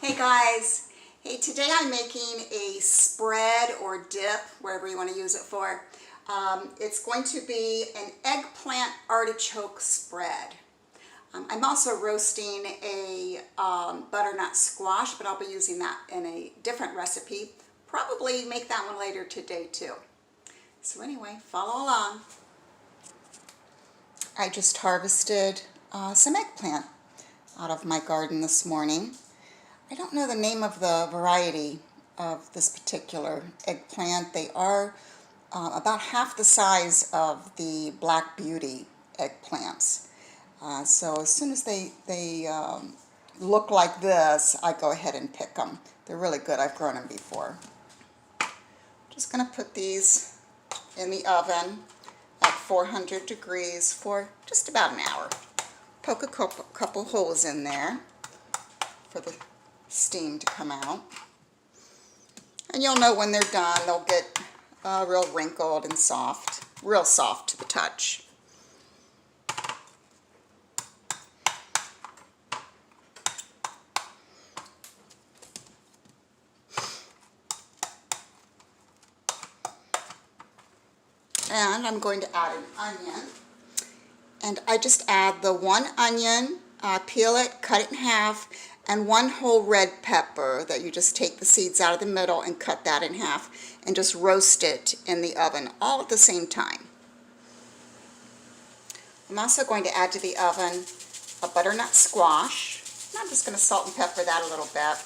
Hey guys, hey, today I'm making a spread or dip, wherever you want to use it for. It's going to be an eggplant artichoke spread. I'm also roasting a butternut squash, but I'll be using that in a different recipe. Probably make that one later today too. So anyway, follow along. I just harvested some eggplant out of my garden this morning. I don't know the name of the variety of this particular eggplant. They are about half the size of the Black Beauty eggplants. So as soon as they look like this, I go ahead and pick them. They're really good. I've grown them before. Just going to put these in the oven at 400 degrees for just about an hour. Poke a couple holes in there for the steam to come out. And you'll know when they're done, they'll get real wrinkled and soft, real soft to the touch. And I'm going to add an onion. And I just add the one onion, peel it, cut it in half, and one whole red pepper that you just take the seeds out of the middle and cut that in half and just roast it in the oven all at the same time. I'm also going to add to the oven a butternut squash. And I'm just going to salt and pepper that a little bit.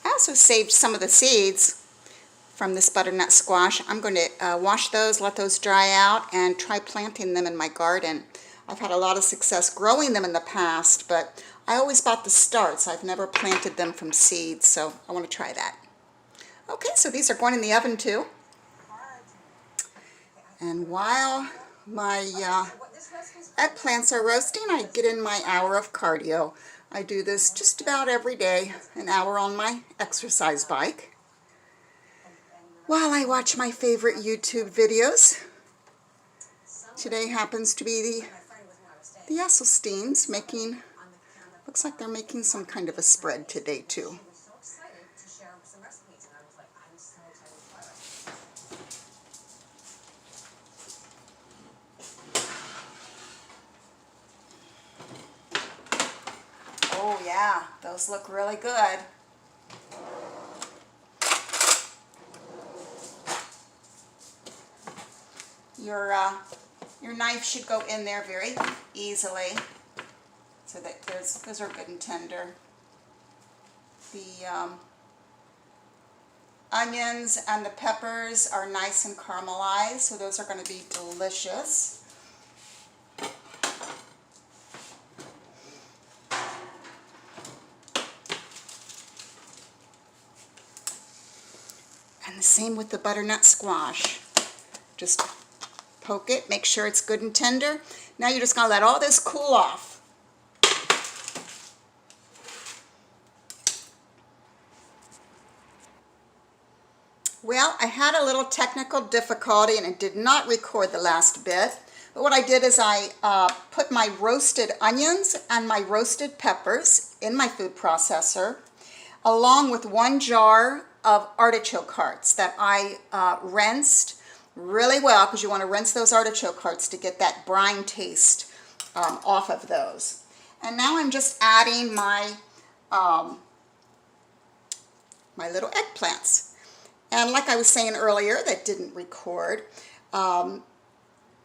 I also saved some of the seeds from this butternut squash. I'm going to wash those, let those dry out, and try planting them in my garden. I've had a lot of success growing them in the past, but I always bought the starts. I've never planted them from seeds, so I want to try that. Okay, so these are going in the oven too. And while my eggplants are roasting, I get in my hour of cardio. I do this just about every day, an hour on my exercise bike, while I watch my favorite YouTube videos. Today happens to be the Esselsteins making, looks like they're making some kind of a spread today too. Oh yeah, those look really good. Your knife should go in there very easily, so that those are good and tender. The onions and the peppers are nice and caramelized, so those are going to be delicious. And the same with the butternut squash. Just poke it, make sure it's good and tender. Now you're just going to let all this cool off. Well, I had a little technical difficulty and it did not record the last bit. But what I did is I put my roasted onions and my roasted peppers in my food processor, along with 1 jar of artichoke hearts that I rinsed really well, because you want to rinse those artichoke hearts to get that brine taste off of those. And now I'm just adding my my little eggplants. And like I was saying earlier, that didn't record,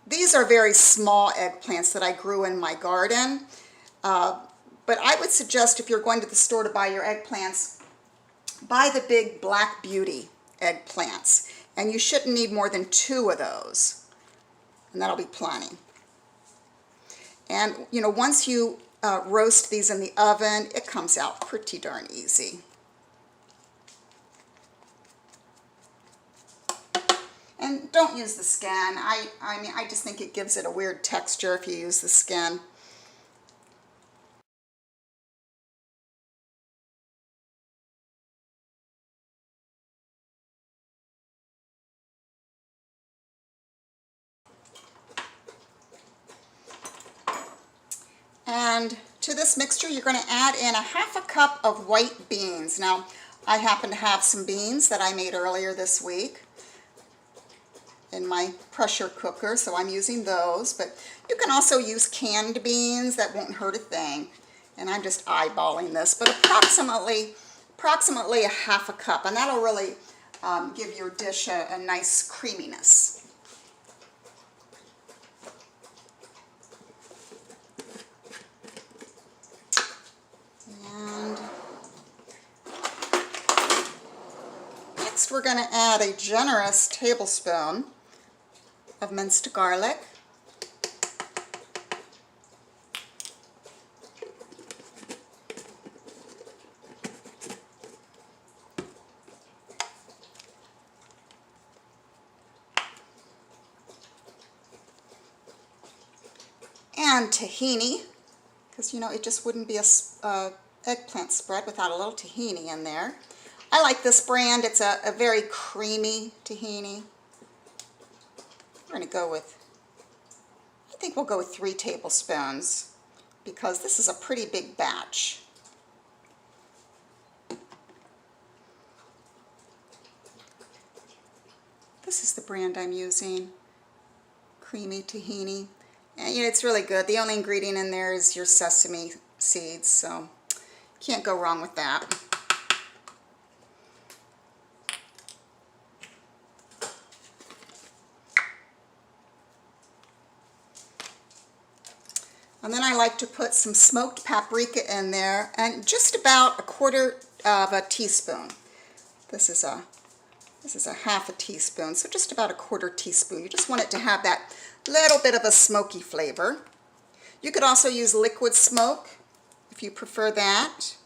these are very small eggplants that I grew in my garden. But I would suggest, if you're going to the store to buy your eggplants, buy the big Black Beauty eggplants. And you shouldn't need more than 2 of those. And that'll be plenty. And, you know, once you roast these in the oven, it comes out pretty darn easy. And don't use the skin. I mean, I just think it gives it a weird texture if you use the skin. And to this mixture, you're going to add in a half a cup of white beans. Now, I happen to have some beans that I made earlier this week in my pressure cooker, so I'm using those. But you can also use canned beans. That won't hurt a thing. And I'm just eyeballing this, but approximately a half a cup, and that'll really give your dish a nice creaminess. And next we're going to add a generous tablespoon of minced garlic. And tahini, because you know it just wouldn't be a eggplant spread without a little tahini in there. I like this brand. It's a very creamy tahini. We're going to go with, I think we'll go with 3 tablespoons because this is a pretty big batch. This is the brand I'm using, creamy tahini. And you know, it's really good. The only ingredient in there is your sesame seeds, so can't go wrong with that. And then I like to put some smoked paprika in there, and just about a quarter of a teaspoon. This is a half a teaspoon, so just about a quarter teaspoon. You just want it to have that little bit of a smoky flavor. You could also use liquid smoke if you prefer that.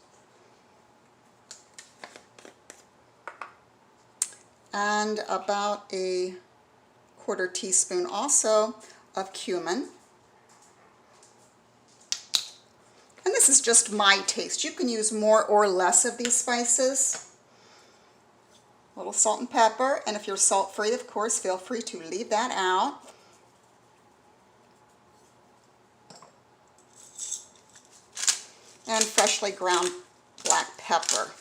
And about a quarter teaspoon also of cumin. And this is just my taste. You can use more or less of these spices. A little salt and pepper, and if you're salt-free, of course, feel free to leave that out. And freshly ground black pepper.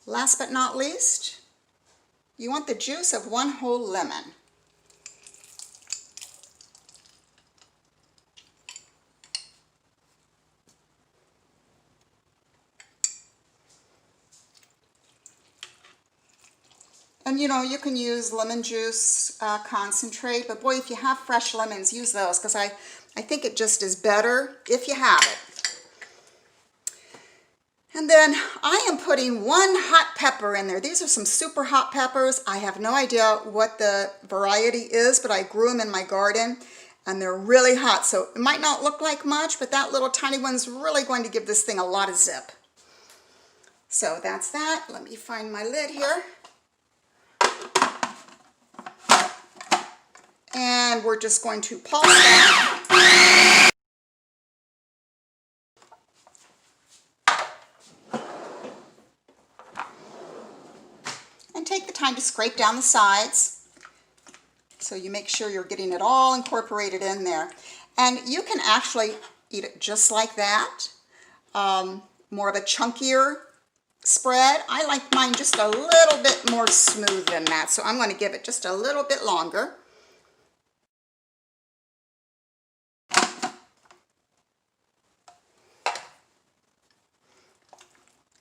Last but not least, you want the juice of 1 whole lemon. And you know, you can use lemon juice concentrate, but boy, if you have fresh lemons, use those, because I think it just is better if you have it. And then I am putting 1 hot pepper in there. These are some super hot peppers. I have no idea what the variety is, but I grew them in my garden, and they're really hot. So it might not look like much, but that little tiny one's really going to give this thing a lot of zip. So that's that. Let me find my lid here. And we're just going to pulse that. And take the time to scrape down the sides so you make sure you're getting it all incorporated in there. And you can actually eat it just like that. More of a chunkier spread. I like mine just a little bit more smooth than that, so I'm going to give it just a little bit longer.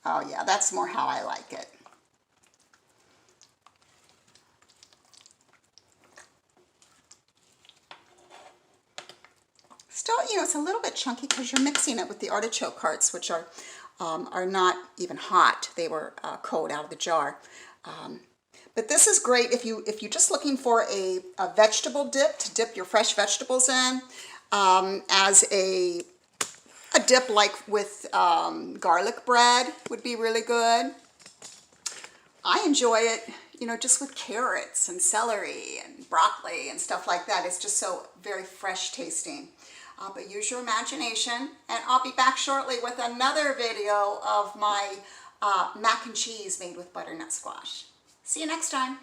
Oh yeah, that's more how I like it. Still, you know, it's a little bit chunky because you're mixing it with the artichoke hearts, which are not even hot. They were cold out of the jar. But this is great if you're just looking for a vegetable dip to dip your fresh vegetables in, as a dip like with garlic bread would be really good. I enjoy it, you know, just with carrots and celery and broccoli and stuff like that. It's just so very fresh tasting. But use your imagination, and I'll be back shortly with another video of my mac and cheese made with butternut squash. See you next time.